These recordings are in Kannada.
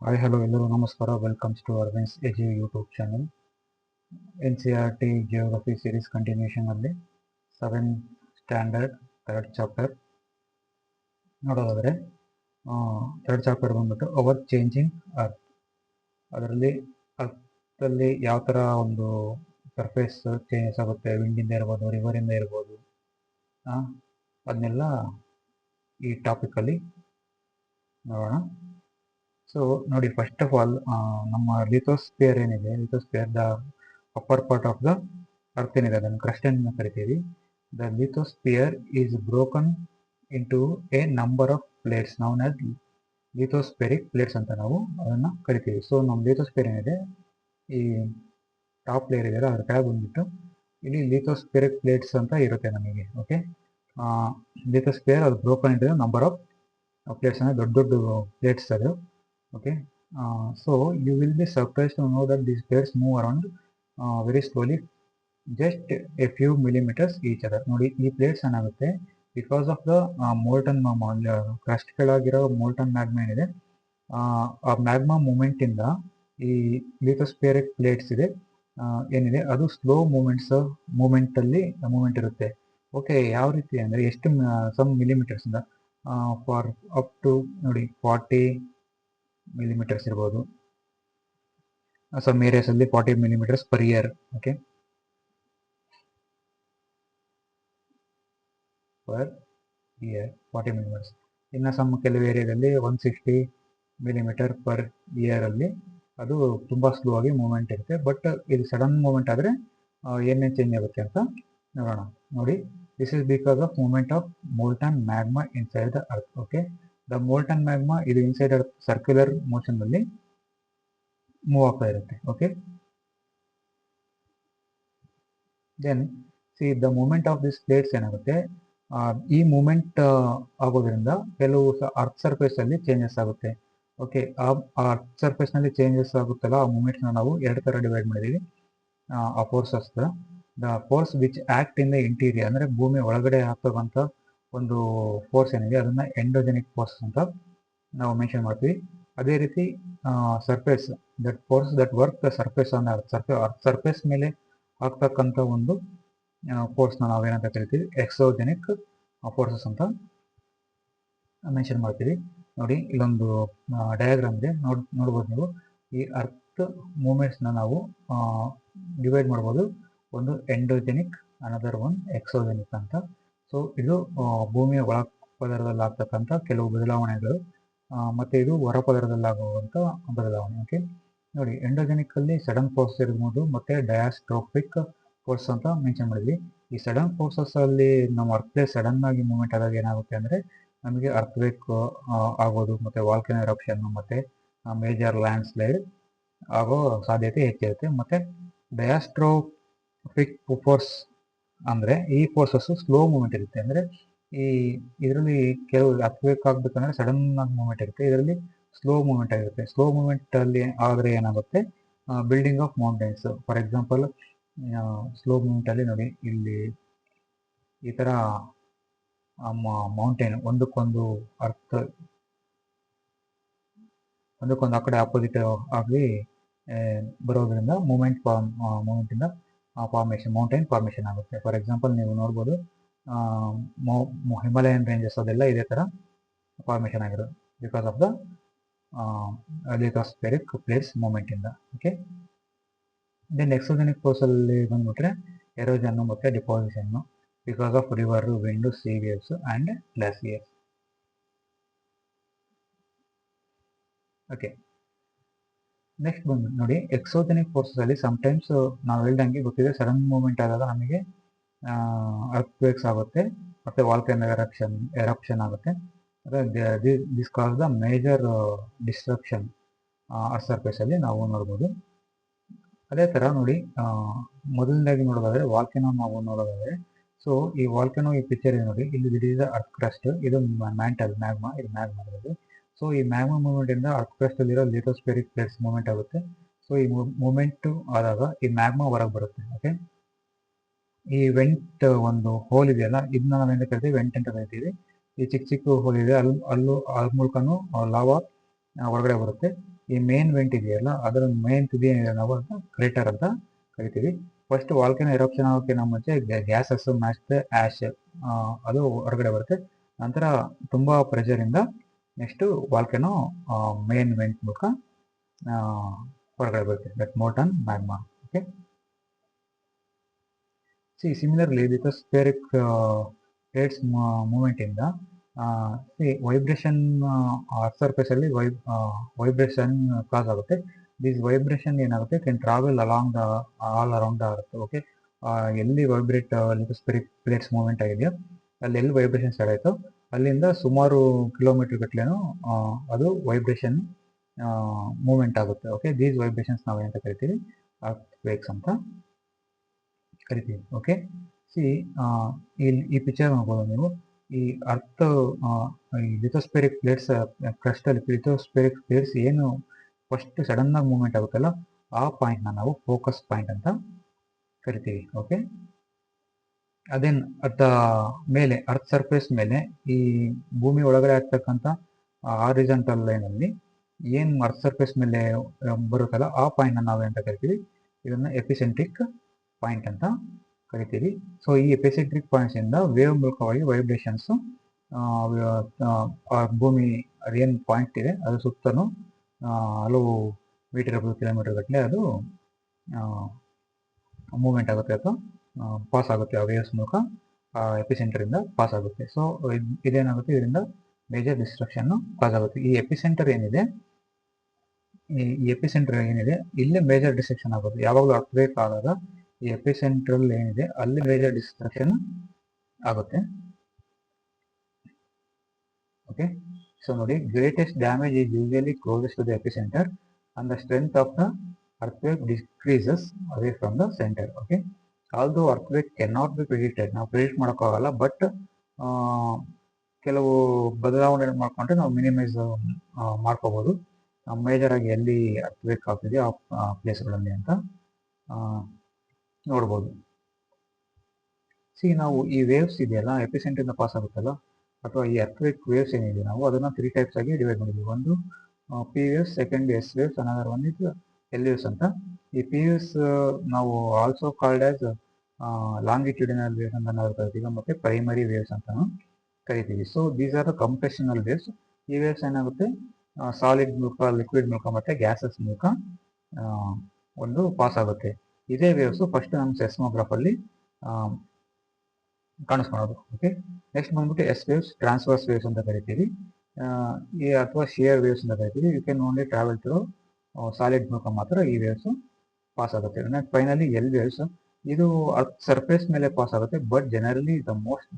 ಹಾಯ್ ಹಲೋ ಎಲ್ಲರೂ ನಮಸ್ಕಾರ. Welcomes to Aravind's Edu YouTube channel. NCERT geography series continuation ಅಲ್ಲಿ 7th ಸ್ಟ್ಯಾಂಡರ್ಡ್ 3rd ಚಾಪ್ಟರ್ ನೋಡೋದಾದರೆ ಥರ್ಡ್ ಚಾಪ್ಟರ್ ಬಂದ್ಬಿಟ್ಟು ಅವರ್ ಚೇಂಜಿಂಗ್ ಅರ್ತ್. ಅದರಲ್ಲಿ ಅರ್ಥಲ್ಲಿ ಯಾವ ಥರ ಒಂದು ಸರ್ಫೇಸ್ ಚೇಂಜಸ್ ಆಗುತ್ತೆ, ವಿಂಡಿಂದ ಇರ್ಬೋದು, ರಿವರಿಂದ ಇರ್ಬೋದು, ಅದನ್ನೆಲ್ಲ ಈ ಟಾಪಿಕಲ್ಲಿ ನೋಡೋಣ. ಸೊ ನೋಡಿ, ಫಸ್ಟ್ ಆಫ್ ಆಲ್ ನಮ್ಮ ಲಿಥೋಸ್ಫಿಯರ್ ಏನಿದೆ, lithosphere the upper part of the earth ಏನಿದೆ ಅದನ್ನು ಕ್ರಸ್ಟ್ ಅಂತ ಕರಿತೀವಿ. The lithosphere is broken into a number of plates known as lithospheric plates ಅಂತ ನಾವು ಅದನ್ನು ಕರಿತೀವಿ. ಸೊ ನಮ್ಮ ಲಿಥೋಸ್ಫಿಯರ್ ಏನಿದೆ, ಈ ಟಾಪ್ ಲೇಯರ್ ಇದೆಯಲ್ಲ ಅದ್ರ ಕೆಳಗೆ ಬಂದ್ಬಿಟ್ಟು ಇಲ್ಲಿ ಲಿಥೋಸ್ಫೆರಿಕ್ ಪ್ಲೇಟ್ಸ್ ಅಂತ ಇರುತ್ತೆ ನಮಗೆ. ಓಕೆ, ಲಿಥೋಸ್ಫಿಯರ್ ಅದು broken into number of plates ಅಂದರೆ ದೊಡ್ಡ ದೊಡ್ಡ ಪ್ಲೇಟ್ಸ್ ಅದು. Okay, so you will be surprised to know that these plates move around very slowly, just a few millimeters each other. ನೋಡಿ, ಈ ಪ್ಲೇಟ್ಸ್ ಏನಾಗುತ್ತೆ, because of the molten crust ಕೆಳಗಿರೋ ಮೋಲ್ಟನ್ ಮ್ಯಾಗ್ಮಾ ಏನಿದೆ, ಆ ಮ್ಯಾಗ್ಮಾ ಮೂಮೆಂಟಿಂದ ಈ ಲಿಥೋಸ್ಫಿಯರಿಕ್ ಪ್ಲೇಟ್ಸ್ ಇದೆ ಏನಿದೆ ಅದು ಸ್ಲೋ ಮೂಮೆಂಟಲ್ಲಿ ಮೂಮೆಂಟ್ ಇರುತ್ತೆ. ಓಕೆ, ಯಾವ ರೀತಿ ಅಂದರೆ ಎಷ್ಟು ಸಮ್ ಮಿಲಿಮೀಟರ್ಸಿಂದ ಫಾರ್ ಅಪ್ ಟು ನೋಡಿ 40 millimeters ಇರ್ಬೋದು. ಸಮ್ ಏರಿಯಾಸ್ ಅಲ್ಲಿ 40 millimeters per year. Okay, per year 40 millimeters. ಇನ್ನು ಸಮ್ ಕೆಲವು ಏರಿಯಾದಲ್ಲಿ 160 millimeter per year ಅಲ್ಲಿ ಅದು ತುಂಬ ಸ್ಲೋ ಆಗಿ ಮೂವ್ಮೆಂಟ್ ಇರುತ್ತೆ. ಬಟ್ ಇದು ಸಡನ್ ಮೂವ್ಮೆಂಟ್ ಆದರೆ ಏನೇನು ಚೇಂಜ್ ಆಗುತ್ತೆ ಅಂತ ನೋಡೋಣ. ನೋಡಿ, this is because of movement of molten magma inside the earth. Okay, the molten magma ಇದು ಇನ್ಸೈಡ್ ಅರ್ತ್ ಸರ್ಕ್ಯುಲರ್ ಮೋಷನ್ ಅಲ್ಲಿ ಮೂವ್ ಆಗ್ತಾ ಇರುತ್ತೆ. Okay, then see the movement of this plates ಏನಾಗುತ್ತೆ, ಈ ಮೂಮೆಂಟ್ ಆಗೋದ್ರಿಂದ ಕೆಲವು ಅರ್ತ್ ಸರ್ಫೇಸ್ ಅಲ್ಲಿ ಚೇಂಜಸ್ ಆಗುತ್ತೆ. ಓಕೆ, ಆ ಅರ್ತ್ ಸರ್ಫೇಸ್ ನಲ್ಲಿ ಚೇಂಜಸ್ ಆಗುತ್ತಲ್ಲ, ಆ ಮೂಮೆಂಟ್ಸ್ನ ನಾವು ಎರಡು ಥರ ಡಿವೈಡ್ ಮಾಡಿದ್ದೀವಿ. ಆ forces, the force which act in the interior ಅಂದರೆ ಭೂಮಿ ಒಳಗಡೆ ಆಗ್ತಕ್ಕಂಥ ಒಂದು ಫೋರ್ಸ್ ಏನಿದೆ ಅದನ್ನ ಎಂಡೋಜೆನಿಕ್ ಫೋರ್ಸ್ ಅಂತ ನಾವು ಮೆನ್ಷನ್ ಮಾಡ್ತೀವಿ. ಅದೇ ರೀತಿ surface that force that work the surface on earth surface ಮೇಲೆ ಆಗ್ತಕ್ಕಂಥ ಒಂದು ಫೋರ್ಸ್ನ ನಾವೇನಂತ ಕರಿತೀವಿ, ಎಕ್ಸೋಜೆನಿಕ್ ಫೋರ್ಸಸ್ ಅಂತ ಮೆನ್ಷನ್ ಮಾಡ್ತೀವಿ. ನೋಡಿ, ಇಲ್ಲೊಂದು ಡಯಾಗ್ರಾಮ್ ಇದೆ, ನೋಡ್ಬೋದು ನೀವು. ಈ ಅರ್ತ್ ಮೂಮೆಂಟ್ಸ್ನ ನಾವು ಡಿವೈಡ್ ಮಾಡ್ಬೋದು, ಒಂದು ಎಂಡೋಜೆನಿಕ್, ಅನದರ್ ಒನ್ ಎಕ್ಸೋಜೆನಿಕ್ ಅಂತ. ಸೊ ಇದು ಭೂಮಿಯ ಒಳ ಪದರದಲ್ಲಿ ಆಗ್ತಕ್ಕಂಥ ಕೆಲವು ಬದಲಾವಣೆಗಳು, ಮತ್ತು ಇದು ಹೊರ ಪದರದಲ್ಲಾಗುವಂಥ ಬದಲಾವಣೆ. ಓಕೆ, ನೋಡಿ, ಎಂಡೋಜೆನಿಕ್ ಅಲ್ಲಿ ಸಡನ್ ಫೋರ್ಸ್ ಇರ್ಬೋದು ಮತ್ತು ಡಯಾಸ್ಟ್ರೋಫಿಕ್ ಫೋರ್ಸ್ ಅಂತ ಮೆನ್ಷನ್ ಮಾಡಿದ್ವಿ. ಈ ಸಡನ್ ಫೋರ್ಸಸ್ ಅಲ್ಲಿ ನಮ್ಮ ಅರ್ತ್ ಪ್ಲೇಸ್ ಸಡನ್ ಆಗಿ ಮೂವ್ಮೆಂಟ್ ಆದಾಗ ಏನಾಗುತ್ತೆ ಅಂದರೆ ನಮಗೆ ಅರ್ಥ್ವೇಕ್ ಆಗೋದು, ಮತ್ತು ವಾಲ್ಕನೋ ಎರಪ್ಷನ್, ಮತ್ತು ಮೇಜರ್ ಲ್ಯಾಂಡ್ ಸ್ಲೈಡ್ ಆಗೋ ಸಾಧ್ಯತೆ ಹೆಚ್ಚಿರುತ್ತೆ. ಮತ್ತು ಡಯಾಸ್ಟ್ರೋಫಿಕ್ ಫೋರ್ಸ್ ಅಂದರೆ ಈ ಫೋರ್ಸಸ್ ಸ್ಲೋ ಮೂವ್ಮೆಂಟ್ ಇರುತ್ತೆ. ಅಂದರೆ ಇದರಲ್ಲಿ ಕೆಲವು ಅರ್ಥ್ವೇಕ್ ಆಗಬೇಕಂದ್ರೆ ಸಡನ್ ಆಗಿ ಮೂವ್ಮೆಂಟ್ ಇರುತ್ತೆ, ಇದರಲ್ಲಿ ಸ್ಲೋ ಮೂವ್ಮೆಂಟ್ ಆಗಿರುತ್ತೆ. ಸ್ಲೋ ಮೂವ್ಮೆಂಟ್ ಅಲ್ಲಿ ಆದರೆ ಏನಾಗುತ್ತೆ, building of mountains for example, slow movement ಅಲ್ಲಿ ನೋಡಿ, ಇಲ್ಲಿ ಈ ಥರ ಮೌಂಟೇನ್ ಒಂದಕ್ಕೊಂದು ಆ ಕಡೆ ಆಪೋಸಿಟ್ ಆಗಿ ಬರೋದ್ರಿಂದ ಮೂಮೆಂಟಿಂದ ಮೌಂಟೈನ್ ಫಾರ್ಮೇಷನ್ ಆಗುತ್ತೆ. ಫಾರ್ ಎಕ್ಸಾಂಪಲ್ ನೀವು ನೋಡ್ಬೋದು, ಹಿಮಾಲಯನ್ ರೇಂಜಸ್ ಅದೆಲ್ಲ ಇದೇ ಥರ ಫಾರ್ಮೇಷನ್ ಆಗಿರೋದು because of the lithospheric plates ಮೂಮೆಂಟಿಂದ. ಓಕೆ, ದೆನ್ ಎಕ್ಸೋಜೆನಿಕ್ ಫೋರ್ಸಲ್ಲಿ ಬಂದ್ಬಿಟ್ರೆ ಎರೋಜನ್ನು ಮತ್ತು ಡಿಪಾಸಿಷನ್ನು because of river, wind, sea waves and glaciers. Okay, next ಬಂದ್ಬಿಟ್ಟು ನೋಡಿ, ಎಕ್ಸೋಜೆನಿಕ್ ಫೋರ್ಸಸ್ ಅಲ್ಲಿ ಸಮ್ಟೈಮ್ಸ್ ನಾವು ಹೇಳ್ದಂಗೆ ಗೊತ್ತಿದೆ, ಸಡನ್ ಮೂವ್ಮೆಂಟ್ ಆದಾಗ ನಮಗೆ ಅರ್ಥ್ವೇಕ್ಸ್ ಆಗುತ್ತೆ ಮತ್ತು ವಾಲ್ಕನೋ ಎರಪ್ಷನ್ ಆಗುತ್ತೆ. This cos the major destruction earth surface ಅಲ್ಲಿ ನಾವು ನೋಡ್ಬೋದು. ಅದೇ ಥರ ನೋಡಿ, ಮೊದಲನೇದಾಗಿ ನೋಡೋದಾದರೆ ವಾಲ್ಕನೋ ನಾವು ನೋಡೋದಾದರೆ, ಸೊ ಈ ವಾಲ್ಕನೋ ಈ ಪಿಕ್ಚರ್ ನೋಡಿ, ಇಲ್ಲಿ ಇಟ್ ಈಸ್ ಅರ್ತ್ ಕ್ರಸ್ಟ್, ಇದು ಮ್ಯಾಂಟಲ್ ಮ್ಯಾಗ್ಮಾ, ಇದು ಮ್ಯಾಗ್ಮಾ ಇರೋದು. ಸೊ ಈ ಮ್ಯಾಗ್ಮಾ ಮೂವ್ಮೆಂಟಿಂದ ಅರ್ತ್ ಕ್ರಸ್ಟ್ ಅಲ್ಲಿರೋ ಲಿಥೋಸ್ಫೆರಿಕ್ ಪ್ಲೇಟ್ಸ್ ಮೂವ್ಮೆಂಟ್ ಆಗುತ್ತೆ. ಸೊ ಈ ಮೂವ್ಮೆಂಟ್ ಆದಾಗ ಈ ಮ್ಯಾಗ್ಮಾ ಹೊರಗೆ ಬರುತ್ತೆ. ಓಕೆ, ಈ ವೆಂಟ್ ಒಂದು ಹೋಲ್ ಇದೆಯಲ್ಲ, ಇದನ್ನ ನಾವೇನು ಕರಿತೀವಿ, ವೆಂಟ್ ಅಂತ ಕರಿತೀವಿ. ಈ ಚಿಕ್ಕ ಚಿಕ್ಕ ಹೋಲ್ ಇದೆ, ಅದ್ರ ಮೂಲಕನೂ ಲಾವಾ ಹೊರಗಡೆ ಬರುತ್ತೆ. ಈ ಮೇನ್ ವೆಂಟ್ ಇದೆಯಲ್ಲ, ಅದರ ಮೇನ್ ತುದಿ ನಾವು ಅದನ್ನ ಕ್ರೇಟರ್ ಅಂತ ಕರಿತೀವಿ. ಫಸ್ಟ್ ವಾಲ್ಕೆನೋ ಎರಪ್ಷನ್ ಆಗೋಕ್ಕಿಂತ ಮುಂಚೆ ಗ್ಯಾಸಸ್ ಮ್ಯಾಚ್ ಆಶ್ ಅದು ಹೊರಗಡೆ ಬರುತ್ತೆ. ನಂತರ ತುಂಬಾ ಪ್ರೆಷರ್ ಇಂದ ನೆಕ್ಸ್ಟ್ ವಾಲ್ಕೆನೋ ಮೇನ್ ವೆಂಟ್ ಮೂಲಕ ಹೊರಗಡೆ ಬರುತ್ತೆ. That molten magma. Okay, similarly lithospheric plates movement ಇಂದ ವೈಬ್ರೇಷನ್ ಸರ್ಫೇಸ್ ಅಲ್ಲಿ ವೈಬ್ರೇಷನ್ ಕಾಸ್ ಆಗುತ್ತೆ. ದಿಸ್ ವೈಬ್ರೇಷನ್ ಏನಾಗುತ್ತೆ, can travel along all around the earth. Okay, ಎಲ್ಲಿ ವೈಬ್ರೇಟ್ ಲಿಥೋಸ್ಫೇರಿಕ್ ಪ್ಲೇಟ್ಸ್ ಮೂವ್ಮೆಂಟ್ ಆಗಿದೆಯೋ ಅಲ್ಲಿ ಎಲ್ಲಿ ವೈಬ್ರೇಷನ್ ಸ್ಟಾರ್ಟ್ ಆಯಿತು ಅಲ್ಲಿಂದ ಸುಮಾರು ಕಿಲೋಮೀಟರ್ ಗಟ್ಟಲೆನೂ ಅದು ವೈಬ್ರೇಷನ್ ಮೂವ್ಮೆಂಟ್ ಆಗುತ್ತೆ. ಓಕೆ, ದೀಸ್ ವೈಬ್ರೇಷನ್ಸ್ ನಾವು ಏನಂತ ಕರಿತೀವಿ, ಅರ್ತ್ ವೇಕ್ಸ್ ಅಂತ ಕರಿತೀವಿ. ಓಕೆ, ಈ ಪಿಕ್ಚರ್ ನೋಡ್ಬೋದು ನೀವು. ಈ ಅರ್ತ್ ಈ ಲಿಥೋಸ್ಫೇರಿಕ್ ಪ್ಲೇಟ್ಸ್ ಕ್ರಸ್ಟ್ ಅಲ್ಲಿ ಲಿಥೋಸ್ಫೇರಿಕ್ ಪ್ಲೇಟ್ಸ್ ಏನು ಫಸ್ಟ್ ಸಡನ್ ಆಗಿ ಮೂವ್ಮೆಂಟ್ ಆಗುತ್ತಲ್ಲ ಆ ಪಾಯಿಂಟ್ ನಾವು ಫೋಕಸ್ ಪಾಯಿಂಟ್ ಅಂತ ಕರಿತೀವಿ. ಓಕೆ, ಅದೇನ್ ಮೇಲೆ ಅರ್ತ್ ಸರ್ಫೇಸ್ ಮೇಲೆ ಈ ಭೂಮಿ ಒಳಗಡೆ ಆಗ್ತಕ್ಕಂಥ ಹಾರಿಜಾಂಟಲ್ ಲೈನ್ ಅಲ್ಲಿ ಏನ್ ಅರ್ತ್ ಸರ್ಫೇಸ್ ಮೇಲೆ ಬರುತ್ತಲ್ಲ ಆ ಪಾಯಿಂಟ್ ನಾವು ಏನಂತ ಕರಿತೀವಿ, ಇದನ್ನ ಎಪಿಸೆಂಟ್ರಿಕ್ ಪಾಯಿಂಟ್ ಅಂತ ಕರಿತೀವಿ. ಸೊ ಈ ಎಪಿಸೆಂಟ್ರಿಕ್ ಪಾಯಿಂಟ್ಸ್ ಇಂದ ವೇವ್ ಮೂಲಕವಾಗಿ ವೈಬ್ರೇಷನ್ಸ್ ಭೂಮಿ ಅದೇನ್ ಪಾಯಿಂಟ್ ಇದೆ ಅದು ಸುತ್ತಲೂ ಹಲವು ಮೀಟರ್ ಕಿಲೋಮೀಟರ್ ಗಟ್ಟಲೆ ಅದು ಮೂವ್ಮೆಂಟ್ ಆಗುತ್ತೆ ಅಥವಾ ಪಾಸ್ ಆಗುತ್ತೆ. ಆ ವೇವ್ಸ್ ಮೂಲಕ ಎಪಿಸೆಂಟರ್ ಇಂದ ಪಾಸ್ ಆಗುತ್ತೆ. ಸೊ ಇದೇನಾಗುತ್ತೆ, ಇದರಿಂದ ಮೇಜರ್ ಡಿಸ್ಟ್ರಕ್ಷನ್ ಕಾಸ್ ಆಗುತ್ತೆ. ಈ ಎಪಿಸೆಂಟರ್ ಏನಿದೆ ಇಲ್ಲೇ ಮೇಜರ್ ಡಿಸ್ಟ್ರಕ್ಷನ್ ಆಗುತ್ತೆ. ಯಾವಾಗಲೂ ಅರ್ಥವೇಕ್ ಆದಾಗ ಈ ಎಪಿಸೆಂಟ್ರಲ್ ಏನಿದೆ ಅಲ್ಲಿ ಮೇಜರ್ ಡಿಸ್ಟ್ರಕ್ಷನ್ ಆಗುತ್ತೆ. ಓಕೆ, ಸೊ ನೋಡಿ, greatest damage is usually closest to the epicenter and the strength of the earthquake decreases away from the center. Okay, although earthquake cannot be predicted, ನಾವು ಪ್ರಿಡಿಕ್ಟ್ ಮಾಡೋಕ್ಕಾಗಲ್ಲ, ಬಟ್ ಕೆಲವು ಬದಲಾವಣೆ ಮಾಡ್ಕೊಂಡ್ರೆ ನಾವು ಮಿನಿಮೈಸ್ ಮಾಡ್ಕೋಬಹುದು. ಮೇಜರ್ ಆಗಿ ಎಲ್ಲಿ ಅರ್ಥವೇಕ್ ಆಗ್ತಿದೆ ಆ ಪ್ಲೇಸ್ಗಳಲ್ಲಿ ಅಂತ ನೋಡ್ಬೋದು. ನಾವು ಈ ವೇವ್ಸ್ ಇದೆಯಲ್ಲ ಎಪಿಸೆಂಟರ್ ಇಂದ ಪಾಸ್ ಆಗುತ್ತಲ್ಲ ಅಥವಾ ಈ ಅರ್ಥವೇಕ್ ವೇವ್ಸ್ ಏನಿದೆ ನಾವು ಅದನ್ನ 3 ಟೈಪ್ಸ್ ಆಗಿ ಡಿವೈಡ್ ಮಾಡಿದ್ವಿ. ಒಂದು P waves, second S waves, another one is L waves ಅಂತ. ಈ ಪಿ ವೇವ್ಸ್ ನಾವು also called as longitudinal waves ಅಂತ ನಾವು ಕರಿತೀವಿ, ಮತ್ತೆ ಪ್ರೈಮರಿ ವೇವ್ಸ್ ಅಂತಾನು ಕರಿತೀವಿ. So these are the compressional waves. ಈ ವೇವ್ಸ್ ಏನಾಗುತ್ತೆ, ಸಾಲಿಡ್ ಮೂಲಕ, ಲಿಕ್ವಿಡ್ ಮೂಲಕ ಮತ್ತೆ ಗ್ಯಾಸಸ್ ಮೂಲಕ ಒಂದು ಪಾಸ್ ಆಗುತ್ತೆ. ಇದೇ ವೇವ್ಸ್ ಫಸ್ಟ್ ನಮ್ಮ ಸೆಸ್ಮೋಗ್ರಾಫ್ ಅಲ್ಲಿ ಕಾಣಿಸ್ಕೊಳ್ಳೋದು. ಓಕೆ, ನೆಕ್ಸ್ಟ್ ಬಂದ್ಬಿಟ್ಟು ಎಸ್ ವೇವ್ಸ್, ಟ್ರಾನ್ಸ್ವರ್ಸ್ ವೇವ್ಸ್ ಅಂತ ಕರಿತೀವಿ, ಅಥವಾ ಶಿಯರ್ ವೇವ್ಸ್ ಅಂತ ಕರಿತೀವಿ. You can only travel through solid ಮೂಲಕ ಮಾತ್ರ ಈ ವೇವ್ಸ್ ಪಾಸ್ ಆಗುತ್ತೆ. ಫೈನಲಿ ಎಲ್ ವೇವ್ಸ್, ಇದು ಅರ್ತ್ ಸರ್ಫೇಸ್ ಮೇಲೆ ಪಾಸ್ ಆಗುತ್ತೆ, but generally the most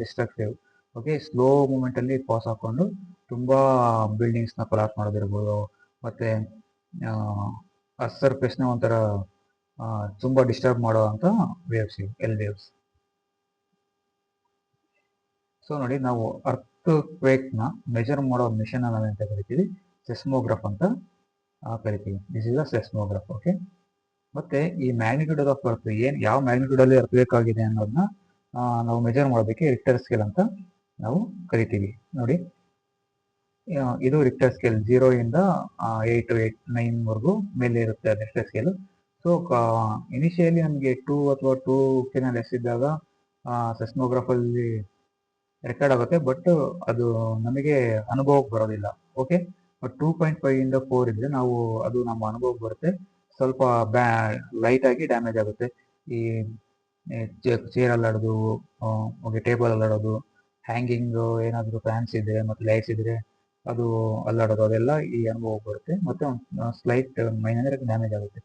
destructive. Okay, slow movement ಅಲ್ಲಿ ಪಾಸ್ ಹಾಕೊಂಡು ತುಂಬಾ ಬಿಲ್ಡಿಂಗ್ಸ್ ನ ಕೊಲಾಪ್ಸ್ ಮಾಡೋದಿರ್ಬೋದು, ಮತ್ತೆ ಅರ್ತ್ ಸರ್ಫೇಸ್ ನ ಒಂಥರ ತುಂಬಾ ಡಿಸ್ಟರ್ಬ್ ಮಾಡೋ ಅಂತ ವೇವ್ಸ್ ಇವು ಎಲ್ ವೇವ್ಸ್. ಸೊ ನೋಡಿ, ನಾವು ಅರ್ತ್ ಕ್ವೇಕ್ ನ ಮೆಜರ್ ಮಾಡೋ ಮಿಷನ್ ನಾವೇಂತ ಕರಿತೀವಿ, ಸೆಸ್ಮೋಗ್ರಾಫ್ ಅಂತ ಕರಿತೀವಿ. This is a seismograph. Okay, ಮತ್ತೆ ಈ ಮ್ಯಾಗ್ನಿಟ್ಯೂಡ್ ಆಫ್ ಅರ್ತ್ ಯಾವ ಮ್ಯಾಗ್ನಿಟ್ಯೂಡ್ ಅಲ್ಲಿ ಅರ್ಥವೇಕ್ ಆಗಿದೆ ಅನ್ನೋದನ್ನ ನಾವು ಮೆಜರ್ ಮಾಡೋದಕ್ಕೆ ರಿಕ್ಟರ್ ಸ್ಕೇಲ್ ಅಂತ ನಾವು ಕರಿತೀವಿ. ನೋಡಿ, ಇದು ರಿಕ್ಟರ್ ಸ್ಕೇಲ್ 0 ಇಂದ 8 to 9 ವರೆಗೂ ಮೇಲೆ ಇರುತ್ತೆ ರಿಕ್ಟರ್ ಸ್ಕೇಲ್. ಸೊ ಇನಿಷಿಯಲಿ ನಮಗೆ 2 ಅಥವಾ 2 ಲೆಸ್ ಇದ್ದಾಗ ಸೆಸ್ಮೋಗ್ರಾಫ್ ಅಲ್ಲಿ ರೆಕಾರ್ಡ್ ಆಗುತ್ತೆ, ಬಟ್ ಅದು ನಮಗೆ ಅನುಭವಕ್ಕೆ ಬರೋದಿಲ್ಲ. ಓಕೆ, ಬಟ್ 2.5 ಇಂದ 4 ಇದ್ರೆ ನಾವು ಅದು ನಮ್ಮ ಅನುಭವಕ್ಕೆ ಬರುತ್ತೆ. ಸ್ವಲ್ಪ ಲೈಟ್ ಆಗಿ ಡ್ಯಾಮೇಜ್ ಆಗುತ್ತೆ. ಈ ಚೇರ್ ಅಲ್ಲಾಡೋದು, ಟೇಬಲ್ ಅಲ್ಲಾಡೋದು, ಹ್ಯಾಂಗಿಂಗ್ ಏನಾದರೂ ಫ್ಯಾನ್ಸ್ ಇದ್ರೆ ಮತ್ತೆ ಲೈಟ್ಸ್ ಇದ್ರೆ ಅದು ಅಲ್ಲಾಡೋದು, ಅದೆಲ್ಲ ಈ ಅನುಭವಕ್ಕೆ ಬರುತ್ತೆ. ಮತ್ತೆ ಸ್ಲೈಟ್ ಮೈನರ್ ಡ್ಯಾಮೇಜ್ ಆಗುತ್ತೆ.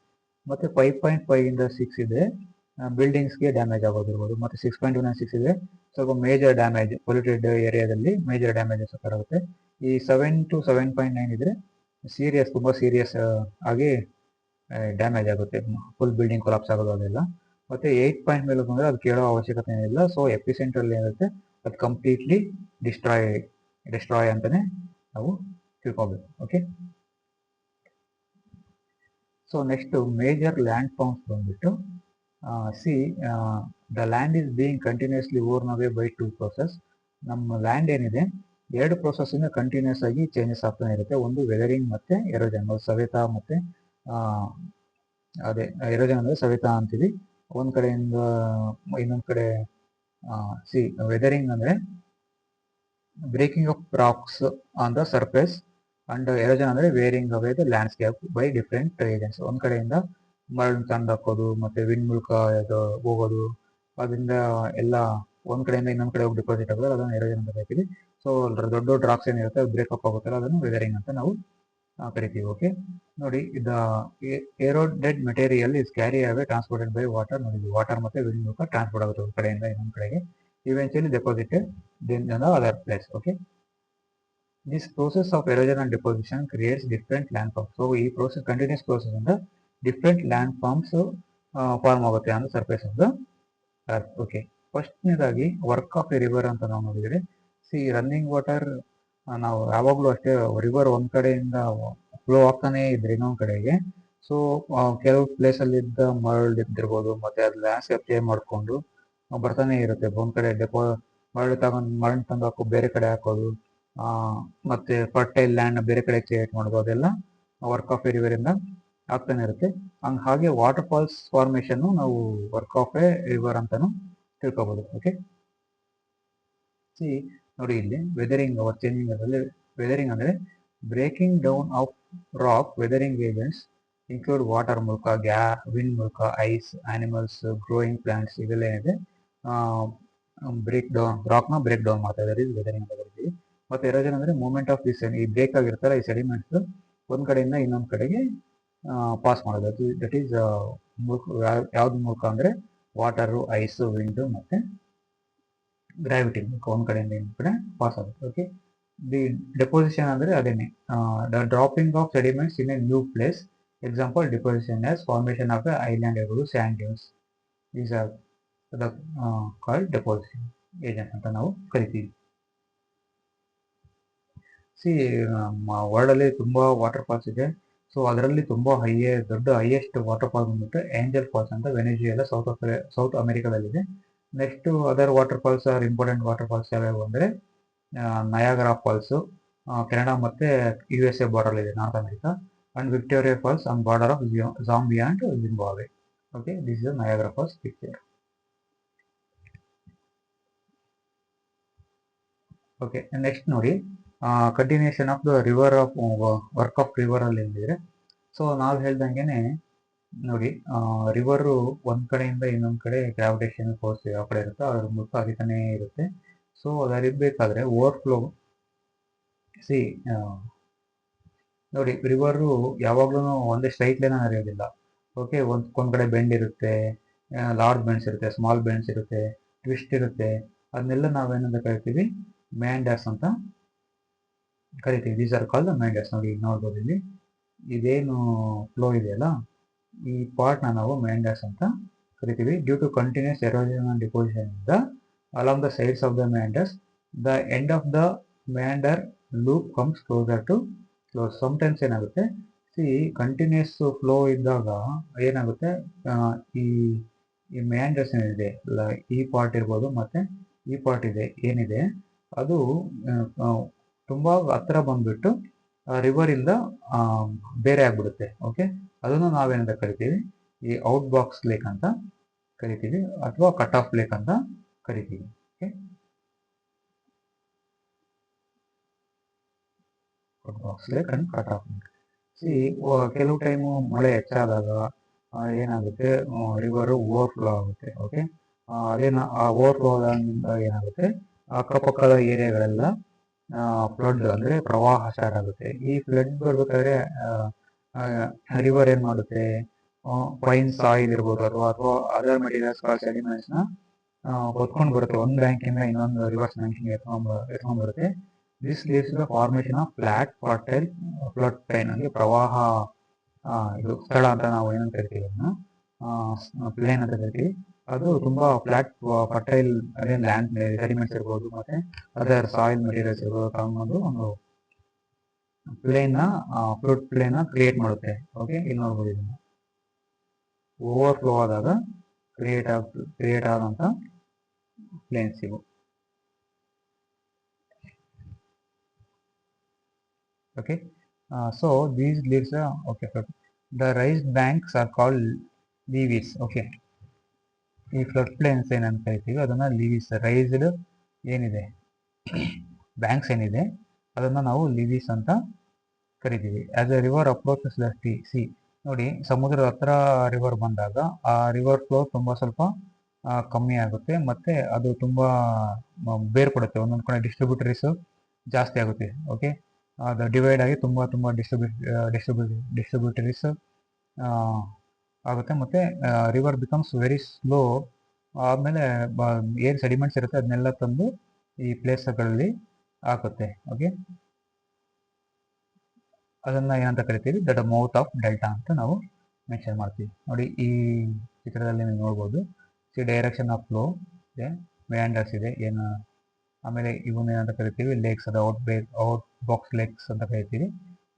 ಮತ್ತೆ 5.5 ಇಂದ 6 ಇದ್ರೆ ಬಿಲ್ಡಿಂಗ್ಸ್ಗೆ ಡ್ಯಾಮೇಜ್ ಆಗೋದಿರ್ಬೋದು. ಮತ್ತೆ 6.2 ಇದ್ರೆ ಸ್ವಲ್ಪ ಮೇಜರ್ ಡ್ಯಾಮೇಜ್, ಪೊಲ್ಯೂಟೆಡ್ ಏರಿಯಾದಲ್ಲಿ ಮೇಜರ್ ಡ್ಯಾಮೇಜಸ್ ಆಗುತ್ತೆ. ಈ 7 to 7.9 ಇದ್ರೆ ತುಂಬಾ ಸೀರಿಯಸ್ ಆಗಿ ಡ್ಯಾಮೇಜ್ ಆಗುತ್ತೆ, ಫುಲ್ ಬಿಲ್ಡಿಂಗ್ ಕೊಲಾಪ್ಸ್ ಆಗೋದು ಅದೆಲ್ಲ. ಮತ್ತೆ 8 ಪಾಯಿಂಟ್ ಮೇಲೆ ಬಂದ್ರೆ ಅದು ಕೇಳೋ ಅವಶ್ಯಕತೆ ಏನಿಲ್ಲ. ಸೊ ಎಪಿಸೆಂಟ್ರಲ್ ಏನಿರುತ್ತೆ ಅದು ಕಂಪ್ಲೀಟ್ಲಿ ಡಿಸ್ಟ್ರಾಯ್ ಅಂತಾನೆ ನಾವು ತಿಳ್ಕೊಬೇಕು. Okay, so next major land forms ಬಂದ್ಬಿಟ್ಟು the land is being continuously worn away by 2 process. ನಮ್ಮ ಲ್ಯಾಂಡ್ ಏನಿದೆ ಎರಡು ಪ್ರೋಸೆಸ್ ಇಂದ ಕಂಟಿನ್ಯೂಸ್ ಆಗಿ ಚೇಂಜಸ್ ಆಗ್ತಾನೆ ಇರುತ್ತೆ. ಒಂದು ವೆದರಿಂಗ್ ಮತ್ತೆ ಎರೋಜನ್, ಸವೆತ ಮತ್ತೆ ಅದೇ ಎರೋಜನ್ ಅಂದ್ರೆ ಸವೆತ ಅಂತೀವಿ. ಒಂದ್ ಕಡೆಯಿಂದ ಇನ್ನೊಂದ್ ಕಡೆ ವೆದರಿಂಗ್ ಅಂದ್ರೆ breaking of rocks on the surface and erosion ಅಂದ್ರೆ wearing away the landscape by different agents. ಒಂದ್ ಕಡೆಯಿಂದ ಮರಳು ತಂದು ಹಾಕೋದು ಮತ್ತೆ ವಿಂಡ್ ಮೂಲಕ ಹೋಗೋದು, ಅದರಿಂದ ಎಲ್ಲ ಒಂದ್ ಕಡೆಯಿಂದ ಇನ್ನೊಂದ್ ಕಡೆ ಹೋಗಿ ಡಿಪಾಸಿಟ್ ಆಗೋದು, ಅದನ್ನ ಎರೋಜನ್ ಅಂತ ಕರಿತೀವಿ. ಸೊ ದೊಡ್ಡ ದೊಡ್ಡ ರಾಕ್ಸ್ ಏನಿರುತ್ತೆ ಬ್ರೇಕಪ್ ಆಗುತ್ತಲ್ಲ, ಅದನ್ನು ವೆದರಿಂಗ್ ಅಂತ ನಾವು ಕರಿತೀವಿ. ಓಕೆ, ನೋಡಿ the eroded material is carry away transported by water. ನೋಡಿ, ವಾಟರ್ ಮತ್ತೆ ವಿಂಡ್ ಮೂಲಕ ಟ್ರಾನ್ಸ್ಪೋರ್ಟ್ ಆಗುತ್ತೆ ಒಂದು ಕಡೆಯಿಂದ ಇನ್ನೊಂದು ಕಡೆಗೆ, eventually deposited then the other place. Okay, this process of erosion and deposition creates different land forms. So ಈ ಪ್ರೋಸೆಸ್ ಕಂಟಿನ್ಯೂಸ್ ಪ್ರೋಸೆಸ್ ಇಂದ ಡಿಫ್ರೆಂಟ್ ಲ್ಯಾಂಡ್ ಫಾರ್ಮ್ಸ್ ಫಾರ್ಮ್ ಆಗುತ್ತೆ on the surface of the earth. Okay, ಫಸ್ಟ್ನೇದಾಗಿ ವರ್ಕ್ ಆಫ್ ಎ ರಿವರ್ ಅಂತ ನಾವು ನೋಡಿದ್ರೆ, ರನ್ನಿಂಗ್ ವಾಟರ್ ನಾವು ಯಾವಾಗಲೂ ಅಷ್ಟೇ ರಿವರ್ ಒಂದ್ ಕಡೆಯಿಂದ ಫ್ಲೋ ಆಗ್ತಾನೆ ಇದ್ರೆ ಇನ್ನೊಂದ್ ಕಡೆಗೆ, ಸೊ ಕೆಲವು ಪ್ಲೇಸ್ ಅಲ್ಲಿ ಇದ್ದ ಮರಳು ಇದ್ದಿರ್ಬೋದು ಮತ್ತೆ ಅದು ಲ್ಯಾಂಡ್ಸ್ಕೇಪ್ ಚೇಂಜ್ ಮಾಡ್ಕೊಂಡು ಬರ್ತಾನೆ ಇರುತ್ತೆ. ಒಂದ್ ಕಡೆ ಮರಳು ತಂದು ಹಾಕೋ ಬೇರೆ ಕಡೆ ಹಾಕೋದು, ಮತ್ತೆ ಫರ್ಟೈಲ್ ಲ್ಯಾಂಡ್ ಬೇರೆ ಕಡೆ ಕ್ರಿಯೇಟ್ ಮಾಡೋದು, ಅದೆಲ್ಲ ವರ್ಕ್ ಆಫ್ ಎ ರಿವರ್ ಇಂದ ಆಗ್ತಾನೆ ಇರುತ್ತೆ. ಹಾಗೆ ವಾಟರ್ ಫಾಲ್ಸ್ ಫಾರ್ಮೇಶನ್ ನಾವು ವರ್ಕ್ ಆಫ್ ಎ ರಿವರ್ ಅಂತಾನು ತಿಳ್ಕೊಬಹುದು. ಓಕೆ, ನೋಡಿ ಇಲ್ಲಿ ವೆದರಿಂಗ್ ಅವರ್ ಚೇಂಜಿಂಗ್ ಅದರಲ್ಲಿ ವೆದರಿಂಗ್ ಅಂದ್ರೆ breaking down off rock. Weathering agents include water ಮೂಲಕ, ವಿಂಡ್ ಮೂಲಕ, ಐಸ್, ಆನಿಮಲ್ಸ್, ಗ್ರೋಯಿಂಗ್ ಪ್ಲಾಂಟ್ಸ್, ಇದೆಲ್ಲ ಏನಿದೆ ಬ್ರೇಕ್ ಡೌನ್ ರಾಕ್ನ ಬ್ರೇಕ್ ಡೌನ್ ಮಾಡ್ತಾ ಇದ್ದಾರೆ, ವೆದರಿಂಗ್ ಅಂತ ಕರಿತೀವಿ. ಮತ್ತೆ ಎರೋಜನ್ ಅಂದ್ರೆ ಮೂವ್ಮೆಂಟ್ ಆಫ್ ದಿಸ್, ಈ ಬ್ರೇಕ್ ಆಗಿರ್ತಾರೆ ಈ ಸೆಡಿಮೆಂಟ್ಸ್ ಒಂದ್ ಕಡೆಯಿಂದ ಇನ್ನೊಂದ್ ಕಡೆಗೆ ಪಾಸ್ ಮಾಡೋದು. ದಟ್ ಈಸ್ ಯಾವ್ದು ಮೂಲಕ ಅಂದ್ರೆ ವಾಟರು, ಐಸ್, ವಿಂಡ್ ಮತ್ತೆ ಗ್ರಾವಿಟಿ ಮೂಲಕ ಒಂದ್ ಕಡೆಯಿಂದ ಇನ್ನೊಂದ್ ಕಡೆ ಪಾಸ್ ಆಗುತ್ತೆ. ಓಕೆ, ದಿ ಡೆಪೋಸಿಷನ್ ಅಂದ್ರೆ ಅದೇನೆ the dropping of sediments in a new place. Example deposition as formation of a island ಇರ್ಬೋದು, sand dunes. These are the called deposition agent ಅಂತ ನಾವು ಕರಿತೀವಿ. ವರ್ಲ್ಡ್ ಅಲ್ಲಿ ತುಂಬಾ ವಾಟರ್ ಫಾಲ್ಸ್ ಇದೆ. ಸೊ ಅದರಲ್ಲಿ ತುಂಬಾ ದೊಡ್ಡ ಹೈಯೆಸ್ಟ್ ವಾಟರ್ ಫಾಲ್ ಬಂದ್ಬಿಟ್ಟು ಏಂಜಲ್ ಫಾಲ್ಸ್ ಅಂತ ವೆನೆಜುಯೆಲಾ ಸೌತ್ ಅಮೆರಿಕಾದಲ್ಲಿದೆ. Next other water falls are important water falls ಯಾವ್ಯಾವು ಅಂದ್ರೆ ನಯಾಗರಾ ಫಾಲ್ಸ್ ಕೆನಡಾ ಮತ್ತೆ USA ಬಾರ್ಡರ್ ಇದೆ, North America, and Victoria Falls on border of Zambia and Zimbabwe. Okay, this is Niagara Falls picture. Okay, next ನೋಡಿ continuation of the river of work of river ಅಲ್ಲಿ ಏನಿದೆ. ಸೊ ನಾವು ಹೇಳ್ದಂಗೆನೆ ನೋಡಿ ರಿವರ್ ಒಂದ್ ಕಡೆಯಿಂದ ಇನ್ನೊಂದ್ ಕಡೆ ಗ್ರಾವಿಟೇಷನ್ ಫೋರ್ಸ್ ಯಾವ ಕಡೆ ಇರುತ್ತೋ ಅದ್ರ ಮೂಲಕ ಹರಿತಾನೆ ಇರುತ್ತೆ. ಸೊ ಅದರಿರ್ಬೇಕಾದ್ರೆ ಓವರ್ಫ್ಲೋ ನೋಡಿ ರಿವರ್ ಯಾವಾಗ್ಲೂ ಒಂದೇ ಸ್ಟ್ರೈಟ್ ಲೈನ್ ಹರಿಯೋದಿಲ್ಲ. ಓಕೆ, ಒಂದ್ ಕಡೆ ಬೆಂಡ್ ಇರುತ್ತೆ, ಲಾರ್ಜ್ ಬೆಂಡ್ಸ್ ಇರುತ್ತೆ, ಸ್ಮಾಲ್ ಬೆಂಡ್ಸ್ ಇರುತ್ತೆ, ಟ್ವಿಸ್ಟ್ ಇರುತ್ತೆ. ಅದನ್ನೆಲ್ಲ ನಾವೇನಂತ ಕರಿತೀವಿ, ಮ್ಯಾಂಡರ್ಸ್ ಅಂತ ಕರಿತೀವಿ. These are called meanders. ನೋಡಿ ನೋಡ್ಬೋದು ಇಲ್ಲಿ ಇದೇನು ಫ್ಲೋ ಇದೆಯಲ್ಲ, ಈ ಪಾರ್ಟ್ ನಾವು ಮ್ಯಾಂಡರ್ಸ್ ಅಂತ ಕರಿತೀವಿ. Due to continuous erosion and deposition ಇಂದ along the sides of the meanders, the end of the meander loop comes closer to close. Sometimes ಏನಾಗುತ್ತೆ, ಕಂಟಿನ್ಯೂಸ್ ಫ್ಲೋ ಇದ್ದಾಗ ಏನಾಗುತ್ತೆ, ಈ ಮ್ಯಾಂಡರ್ಸ್ ಏನಿದೆ, ಈ ಪಾರ್ಟ್ ಇರ್ಬೋದು ಮತ್ತೆ ಈ ಪಾರ್ಟ್ ಏನಿದೆ ಅದು ತುಂಬಾ ಹತ್ರ ಬಂದ್ಬಿಟ್ಟು ರಿವರ್ ಇಂದ ಬೇರೆ ಆಗ್ಬಿಡುತ್ತೆ. ಓಕೆ, ಅದನ್ನು ನಾವೇನಂತ ಕರಿತೀವಿ, ಈ ಔಟ್ ಬಾಕ್ಸ್ ಲೇಕ್ ಅಂತ ಕರಿತೀವಿ ಅಥವಾ ಕಟ್ ಆಫ್ ಲೇಕ್ ಅಂತ ಕರಿತೀವಿ. Okay, out box lake and cut off lake. ಕೆಲವು ಟೈಮು ಮಳೆ ಹೆಚ್ಚಾದಾಗ ಏನಾಗುತ್ತೆ, ರಿವರ್ ಓವರ್ಫ್ಲೋ ಆಗುತ್ತೆ. ಓಕೆ, ಓವರ್ಫ್ಲೋ ಆದಾಗಿಂದ ಏನಾಗುತ್ತೆ, ಅಕ್ಕಪಕ್ಕದ ಏರಿಯಾಗಳೆಲ್ಲ ಫ್ಲಡ್ ಅಂದ್ರೆ ಪ್ರವಾಹ ಸ್ಟಾರ್ಟ್ ಆಗುತ್ತೆ. ಈ ಫ್ಲಡ್ ಬರ್ಬೇಕಾದ್ರೆ ರಿವರ್ ಏನ್ ಮಾಡುತ್ತೆ, ಫೈನ್ ಸಾಯಿಲ್ ಇರ್ಬೋದು ಅಥವಾ ಅದರ್ ಮೆಟೀರಿಯಲ್ಸ್ ಸೆಡಿಮೆಂಟ್ಸ್ ನ ಹೊತ್ಕೊಂಡು ಬರುತ್ತೆ, ಒಂದ್ ಬ್ಯಾಂಕ್ ಇಂದ ಇನ್ನೊಂದು ರಿವರ್ಸ್ ಬ್ಯಾಂಕಿಂಗ್ ಎತ್ಕೊಂಡ್ ಬರುತ್ತೆ. This leads the formation of flat fertile flood plain. ಅಂದ್ರೆ ಪ್ರವಾಹ ಇದು ಸ್ಥಳ ಅಂತ ನಾವು ಏನಂತ ಕರಿತೀವಿ, ಪ್ಲೇನ್ ಅಂತ ಕರಿತೀವಿ. ಅದು ತುಂಬಾ ಫ್ಲಾಟ್ ಫರ್ಟೈಲ್ ಅದೇ ಲ್ಯಾಂಡ್ ಸೆಡಿಮೆಂಟ್ಸ್ ಇರ್ಬೋದು ಮತ್ತೆ ಅದರ್ ಸಾಯಿಲ್ ಮೆಟೀರಿಯಲ್ಸ್ ಇರ್ಬೋದು ತಗೊಂಡು ಒಂದು ಪ್ಲೇನ್ ಫ್ಲಡ್ ಪ್ಲೇನ್ ಕ್ರಿಯೇಟ್ ಮಾಡುತ್ತೆ. ಓಕೆ, ಇಲ್ಲಿ ನೋಡ್ಬೋದು ಇದನ್ನ ಓವರ್ಫ್ಲೋ ಆದಾಗ ಕ್ರಿಯೇಟ್ ಆದಂತ ಪ್ಲೇನ್ಸ್ ಇವು. Okay, so these leaves are okay. The raised banks are called levees. Okay, ಈ ಫ್ಲಡ್ ಪ್ಲೇನ್ಸ್ ಏನಂತ ಕರಿತೀವಿ ಅದನ್ನ ಲೀವೀಸ್. ರೈಸ್ಡ್ ಏನಿದೆ ಬ್ಯಾಂಕ್ಸ್ ಏನಿದೆ ಅದನ್ನ ನಾವು ಲೀವೀಸ್ ಅಂತ ಕರಿತೀವಿ. As A river approaches the C, ನೋಡಿ ಸಮುದ್ರದ ಹತ್ರ ರಿವರ್ ಬಂದಾಗ ಆ ರಿವರ್ ಫ್ಲೋ ತುಂಬಾ ಸ್ವಲ್ಪ ಕಮ್ಮಿ ಆಗುತ್ತೆ, ಮತ್ತೆ ಅದು ತುಂಬಾ ಬೇರ್ಪಡುತ್ತೆ. ಒಂದೊಂದು ಕಡೆ ಡಿಸ್ಟ್ರಿಬ್ಯೂಟರೀಸ್ ಜಾಸ್ತಿ ಆಗುತ್ತೆ. ಓಕೆ, ಅದು ಡಿವೈಡ್ ಆಗಿ ತುಂಬಾ ತುಂಬಾ ಡಿಸ್ಟ್ರಿಬ್ಯೂಟರೀಸ್ ಆಗುತ್ತೆ. ಮತ್ತೆ ರಿವರ್ ಬಿಕಮ್ಸ್ ವೆರಿ ಸ್ಲೋ. ಆಮೇಲೆ ಏನು ಸೆಡಿಮೆಂಟ್ಸ್ ಇರುತ್ತೆ ಅದನ್ನೆಲ್ಲ ತಂದು ಈ ಪ್ಲೇಸ್ಗಳಲ್ಲಿ ಹಾಕುತ್ತೆ. ಓಕೆ, ಅದನ್ನ ಏನಂತ ಕರಿತೀವಿ, ದಟ್ ಮೌತ್ ಆಫ್ ಡೆಲ್ಟಾ ಅಂತ ನಾವು ಮೆನ್ಷನ್ ಮಾಡ್ತೀವಿ. ನೋಡಿ ಈ ಚಿತ್ರದಲ್ಲಿ ನೀವು ನೋಡ್ಬೋದು, ಡೈರೆಕ್ಷನ್ ಆಫ್ ಫ್ಲೋ ಇದೆ, ಮ್ಯಾಂಡರ್ಸ್ ಇದೆ ಏನು, ಆಮೇಲೆ ಇವನ್ನ ಏನಂತ ಕರಿತೀವಿ ಲೇಕ್ಸ್, ಅದು ಔಟ್ ಬಾಕ್ಸ್ ಲೇಕ್ಸ್ ಅಂತ ಕರಿತೀವಿ.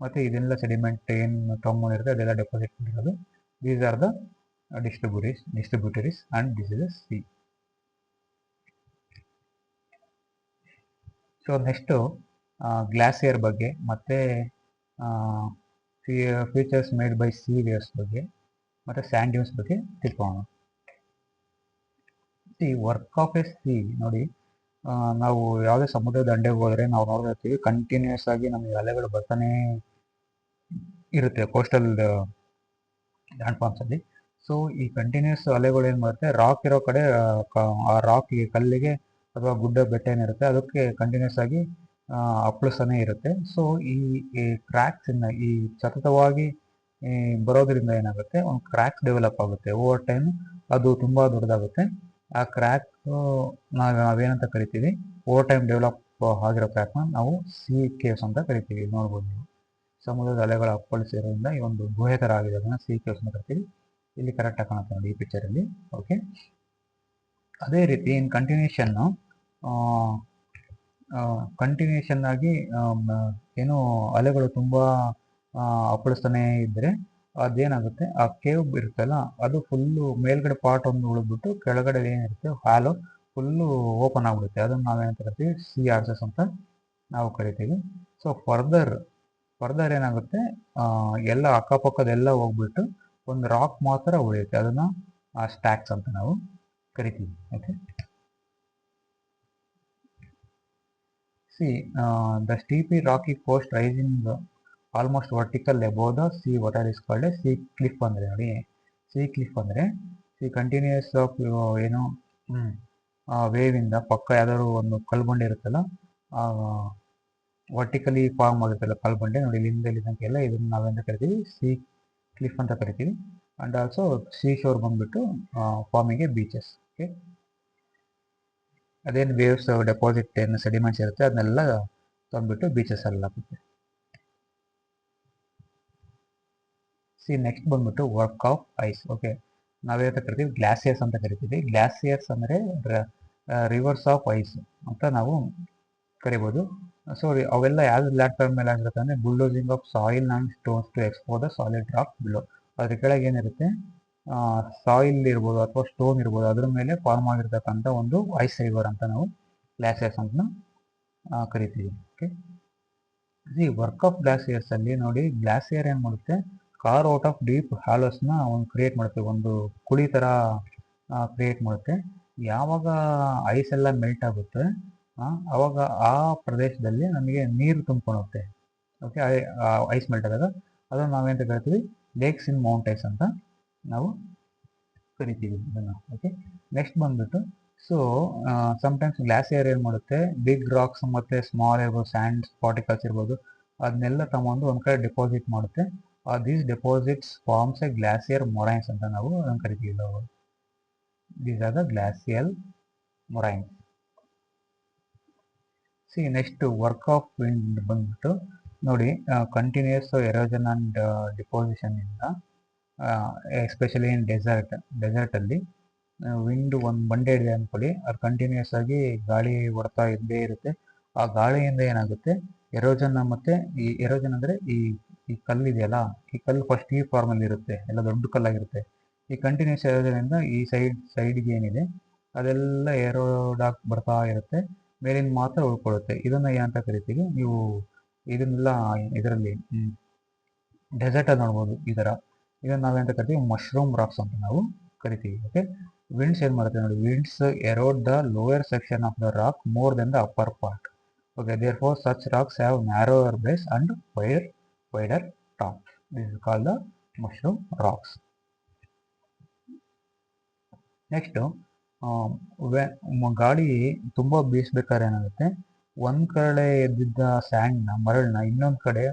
ಮತ್ತೆ ಇದೆಲ್ಲ ಸೆಡಿಮೆಂಟ್ ಏನು ಕಮ್ಮಿ ಇರುತ್ತೆ ಅದೆಲ್ಲ ಡೆಪಾಸಿಟ್ ಮಾಡಿರೋದು. These are the distributaries and this is a sea. So next glacier ಬಗ್ಗೆ ಮತ್ತೆ features made by sea waves ಬಗ್ಗೆ ಮತ್ತೆ ಸ್ಯಾಂಡ್ ಡ್ಯೂನ್ಸ್ ಬಗ್ಗೆ ತಿಳ್ಕೊಳ್ಳೋಣ. Sea work of a sea, ನೋಡಿ ನಾವು ಯಾವುದೇ ಸಮುದ್ರ ದಂಡೆಗೆ ಹೋದರೆ ನಾವು ನೋಡ್ತಾ ಇರ್ತೀವಿ ಕಂಟಿನ್ಯೂಸ್ ಆಗಿ ನಮಗೆ ಅಲೆಗಳು ಬರ್ತಾನೆ ಇರುತ್ತೆ ಕೋಸ್ಟಲ್ ಲ್ಯಾಂಡ್ ಫಾರ್ಮ್ಸ್ ಅಲ್ಲಿ. ಸೊ ಈ ಕಂಟಿನ್ಯೂಸ್ ಅಲೆಗಳು ಏನು ಮಾಡುತ್ತೆ, ರಾಕ್ ಇರೋ ಕಡೆ ಆ ರಾಕ್ಗೆ ಕಲ್ಲಿಗೆ ಅಥವಾ ಗುಡ್ಡ ಬೆಟ್ಟ ಏನಿರುತ್ತೆ ಅದಕ್ಕೆ ಕಂಟಿನ್ಯೂಸ್ ಆಗಿ ಅಪ್ಪಳಿಸ್ತಾನೆ ಇರುತ್ತೆ. ಸೊ ಈ ಕ್ರ್ಯಾಕ್ಸ್ ಇಂದ ಈ ಸತತವಾಗಿ ಬರೋದ್ರಿಂದ ಏನಾಗುತ್ತೆ, ಒಂದು ಕ್ರ್ಯಾಕ್ಸ್ ಡೆವಲಪ್ ಆಗುತ್ತೆ. ಓವರ್ ಟೈಮ್ ಅದು ತುಂಬಾ ದೊಡ್ಡದಾಗುತ್ತೆ. ಆ ಕ್ರ್ಯಾಕ್ ನಾವೇನಂತ ಕರಿತೀವಿ, ಓವರ್ ಟೈಮ್ ಡೆವಲಪ್ ಆಗಿರೋ ಕ್ರ್ಯಾಕ್ನ ನಾವು ಸಿ ಕೇವ್ಸ್ ಅಂತ ಕರಿತೀವಿ. ನೋಡ್ಬೋದು ನೀವು, ಸಮುದ್ರದ ಅಲೆಗಳ ಅಪ್ಪಳಿಸಿರೋದ್ರಿಂದ ಈ ಒಂದು ಗುಹೆ ಥರ ಆಗಿದೆ, ಅದನ್ನ ಸಿ ಕೇವ್ಸ್ ಅಂತ ಕರಿತೀವಿ. ಇಲ್ಲಿ ಕರೆಕ್ಟಾಗಿ ಕಾಣುತ್ತೆ ನೋಡಿ ಈ ಪಿಕ್ಚರಲ್ಲಿ. ಓಕೆ, ಅದೇ ರೀತಿ ಇನ್ ಕಂಟಿನ್ಯೂಷನ್ ಆಗಿ ಏನು ಅಲೆಗಳು ತುಂಬಾ ಅಪ್ಪಳಿಸ್ತಾನೆ ಇದ್ದರೆ ಅದೇನಾಗುತ್ತೆ, ಆ ಕೇವ್ ಇರುತ್ತಲ್ಲ ಅದು ಫುಲ್ಲು ಮೇಲ್ಗಡೆ ಪಾರ್ಟ್ ಒಂದು ಉಳಿದ್ಬಿಟ್ಟು ಕೆಳಗಡೆ ಏನಿರುತ್ತೆ ಹಾಲು ಫುಲ್ಲು ಓಪನ್ ಆಗಿಬಿಡುತ್ತೆ. ಅದನ್ನು ನಾವೇನಂತ ಕರಿತೀವಿ, ಸಿ ಆರ್ಸಸ್ ಅಂತ ನಾವು ಕರಿತೀವಿ. ಸೊ ಫರ್ದರ್ ಏನಾಗುತ್ತೆ, ಎಲ್ಲ ಅಕ್ಕಪಕ್ಕದೆಲ್ಲ ಹೋಗ್ಬಿಟ್ಟು ಒಂದು ರಾಕ್ ಮಾತ್ರ ಉಳಿಯುತ್ತೆ, ಅದನ್ನ ಸ್ಟ್ಯಾಕ್ಸ್ ಅಂತ ನಾವು ಕರಿತೀವಿ. Okay, sea the steepy rocky coast rising almost vertical above the sea water is called sea cliff. ಅಂದರೆ ನೋಡಿ, ಸಿ ಕ್ಲಿಫ್ ಅಂದರೆ ಸಿ ಕಂಟಿನ್ಯೂಸ್ ಆಫ್ ಏನು ವೇವ್ ಇಂದ ಪಕ್ಕ ಯಾವ್ದಾದ್ರು ಒಂದು ಕಲ್ಬಂಡೆ ಇರುತ್ತಲ್ಲ, ವರ್ಟಿಕಲಿ ಫಾರ್ಮ್ ಆಗುತ್ತಲ್ಲ ಕಲ್ಬಂಡೆ, ನೋಡಿ ಇಲ್ಲಿಂದ ಎಲ್ಲ ಇದನ್ನ ನಾವೆಂತ ಕರಿತೀವಿ, ಸಿ ಕ್ಲಿಫ್ ಅಂತ ಕರಿತೀವಿ. ಅಂಡ್ ಆಲ್ಸೋ ಸೀ ಶೋರ್ ಬಂದ್ಬಿಟ್ಟು ಫಾರ್ಮಿಂಗ್ ಎ ಬೀಚಸ್. ಓಕೆ, ಅದೇನು ವೇವ್ಸ್ ಡೆಪಾಸಿಟ್ ಏನು ಸೆಡಿಮೆಂಟ್ಸ್ ಇರುತ್ತೆ ಅದನ್ನೆಲ್ಲ ತಂದ್ಬಿಟ್ಟು ಬೀಚಸ್ ಅಲ್ಲಿ ಹಾಕುತ್ತೆ. ಸಿ ನೆಕ್ಸ್ಟ್ ಬಂದ್ಬಿಟ್ಟು ವರ್ಕ್ ಆಫ್ ಐಸ್. ಓಕೆ, ನಾವೇನಂತ ಕರಿತೀವಿ, ಗ್ಲಾಸಿಯರ್ಸ್ ಅಂತ ಕರಿತೀವಿ. ಗ್ಲಾಸಿಯರ್ಸ್ ಅಂದರೆ ರಿವರ್ಸ್ ಆಫ್ ಐಸ್ ಅಂತ ನಾವು ಕರಿಬೋದು. ಸೊ ಅವೆಲ್ಲ ಯಾವ್ದು ಪ್ಲಾಟ್ಫಾರ್ಮ್ ಮೇಲೆ ಆಗಿರುತ್ತೆ ಅಂದರೆ bulldozing of soil and stones to expose the solid rock below. ಅದ್ರ ಕೆಳಗೆ ಏನಿರುತ್ತೆ, ಸಾಯಿಲ್ ಇರ್ಬೋದು ಅಥವಾ ಸ್ಟೋನ್ ಇರ್ಬೋದು, ಅದ್ರ ಮೇಲೆ ಫಾರ್ಮ್ ಆಗಿರ್ತಕ್ಕಂಥ ಒಂದು ಐಸ್ ರಿವರ್ ಅಂತ ನಾವು ಗ್ಲಾಸಿಯರ್ಸ್ ಅಂತ ಕರಿತೀವಿ. ಓಕೆ, ಈ ವರ್ಕ್ ಆಫ್ ಗ್ಲಾಸಿಯರ್ಸ್ ಅಲ್ಲಿ ನೋಡಿ, ಗ್ಲಾಸಿಯರ್ ಏನು ಮಾಡುತ್ತೆ, ಕಾರ್ ಔಟ್ ಆಫ್ ಡೀಪ್ ಹ್ಯಾಲೋಸ್ನ ಒಂದು ಕ್ರಿಯೇಟ್ ಮಾಡುತ್ತೆ, ಒಂದು ಕುಳಿ ಥರ ಕ್ರಿಯೇಟ್ ಮಾಡುತ್ತೆ. ಯಾವಾಗ ಐಸ್ ಎಲ್ಲ ಮೆಲ್ಟ್ ಆಗುತ್ತೆ ಅವಾಗ ಆ ಪ್ರದೇಶದಲ್ಲಿ ನಮಗೆ ನೀರು ತುಂಬಿಕೊಳ್ಳುತ್ತೆ. ಓಕೆ, ಐಸ್ ಮೆಲ್ಟ್ ಆದಾಗ ಅದನ್ನು ನಾವೇಂತ ಕರಿತೀವಿ, ಲೇಕ್ಸ್ ಇನ್ ಮೌಂಟೈನ್ಸ್ ಅಂತ ನಾವು ಕರಿತೀವಿ ಅದನ್ನು. ಓಕೆ, ನೆಕ್ಸ್ಟ್ ಬಂದ್ಬಿಟ್ಟು, ಸೊ ಸಮ್ಟೈಮ್ಸ್ ಗ್ಲಾಸಿಯರ್ ಏನು ಮಾಡುತ್ತೆ, ಬಿಗ್ ರಾಕ್ಸ್ ಮತ್ತು ಸ್ಮಾಲ್ ಇರ್ಬೋದು, ಸ್ಯಾಂಡ್ ಪಾರ್ಟಿಕಲ್ಸ್ ಇರ್ಬೋದು, ಅದನ್ನೆಲ್ಲ ತಗೊಂಡು ಒಂದು ಕಡೆ ಡೆಪಾಸಿಟ್ ಮಾಡುತ್ತೆ. These deposits forms a glacier moraines ಅಂತ ನಾವು ಅದನ್ನು ಕರಿತೀವಿ. These are the glacial moraines. See next work of wind ಬಂದ್ಬಿಟ್ಟು ನೋಡಿ, ಕಂಟಿನ್ಯೂಸ್ ಎರೋಜನ್ ಅಂಡ್ ಡಿಪೋಸಿಷನ್ ಇಂದ ಎಸ್ಪೆಷಲಿ ಇನ್ ಡೆಸರ್ಟ್ ಅಲ್ಲಿ ವಿಂಡ್ ಒಂದು ಬಂಡೆ ಇದೆ ಅಂದ್ಕೊಳ್ಳಿ, ಅದು ಕಂಟಿನ್ಯೂಸ್ ಆಗಿ ಗಾಳಿ ಹೊಡ್ತಾ ಇದ್ದೇ ಇರುತ್ತೆ. ಆ ಗಾಳಿಯಿಂದ ಏನಾಗುತ್ತೆ, ಎರೋಜನ್ ಮತ್ತೆ ಈ ಎರೋಜನ್ ಅಂದರೆ ಈ ಕಲ್ಲು ಇದೆಯಲ್ಲ, ಈ ಕಲ್ಲು ಫಸ್ಟ್ ಈ ಫಾರ್ಮಲ್ಲಿ ಇರುತ್ತೆ, ಎಲ್ಲ ದೊಡ್ಡ ಕಲ್ಲಾಗಿರುತ್ತೆ. ಈ ಕಂಟಿನ್ಯೂಸ್ ಎರೋಜನ್ ಈ ಸೈಡ್ಗೆ ಏನಿದೆ ಅದೆಲ್ಲ ಎರೋಡಾಕ್ ಬರ್ತಾ ಇರುತ್ತೆ, ಮೇಲಿನ ಮಾತ್ರ ಉಳ್ಕೊಳ್ಳುತ್ತೆ. ಇದನ್ನ ಏನಂತ ಕರಿತೀವಿ, ನೀವು ಇದನ್ನೆಲ್ಲ ಇದರಲ್ಲಿ ಡೆಸರ್ಟ್ ಅಲ್ಲಿ ನೋಡ್ಬೋದು ಈ ಥರ. ಇದನ್ನು ನಾವೇಂತ ಕರಿತೀವಿ, ಮಶ್ರೂಮ್ ರಾಕ್ಸ್ ಅಂತ ನಾವು ಕರಿತೀವಿ. ಓಕೆ, ವಿಂಡ್ಸ್ ಏನು ಮಾಡುತ್ತೆ ನೋಡಿ, winds erode the lower section of the rock more than the upper part. Okay, therefore such rocks have narrower base and wider top. This is called the mushroom rocks. Next, ಗಾಳಿ ತುಂಬ ಬೀಸ್ಬೇಕಾದ್ರೆ ಏನಾಗುತ್ತೆ, ಒಂದು ಕಡೆ ಎದ್ದಿದ್ದ ಸ್ಯಾಂಡ್ನ, ಮರಳನ್ನ ಇನ್ನೊಂದು ಕಡೆ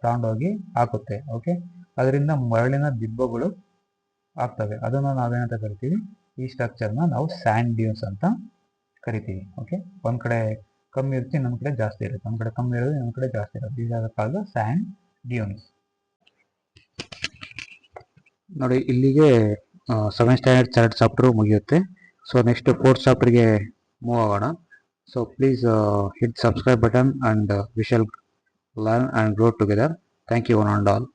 ತಗೊಂಡೋಗಿ ಹಾಕುತ್ತೆ. ಓಕೆ, ಅದರಿಂದ ಮರಳಿನ ದಿಬ್ಬಗಳು ಆಗ್ತವೆ. ಅದನ್ನು ನಾವೇನಂತ ಕರಿತೀವಿ, ಈ ಸ್ಟ್ರಕ್ಚರ್ನ ನಾವು ಸ್ಯಾಂಡ್ ಡ್ಯೂನ್ಸ್ ಅಂತ ಕರಿತೀವಿ. ಓಕೆ, ಒಂದು ಕಡೆ ಕಮ್ಮಿ ಇರುತ್ತೆ, ಇನ್ನೊಂದು ಕಡೆ ಜಾಸ್ತಿ ಇರುತ್ತೆ, ಒಂದು ಕಡೆ ಕಮ್ಮಿ ಇರೋದು, ಇನ್ನೊಂದು ಕಡೆ ಜಾಸ್ತಿ ಇರುತ್ತೆ. These are called sand dunes. ನೋಡಿ, ಇಲ್ಲಿಗೆ 7th ಸ್ಟ್ಯಾಂಡರ್ಡ್ 3rd ಚಾಪ್ಟರ್ ಮುಗಿಯುತ್ತೆ. ಸೊ ನೆಕ್ಸ್ಟ್ 4th ಚಾಪ್ಟರ್ಗೆ ಮೂವ್ ಆಗೋಣ. So please hit subscribe button and we shall learn and grow together. Thank you one and all.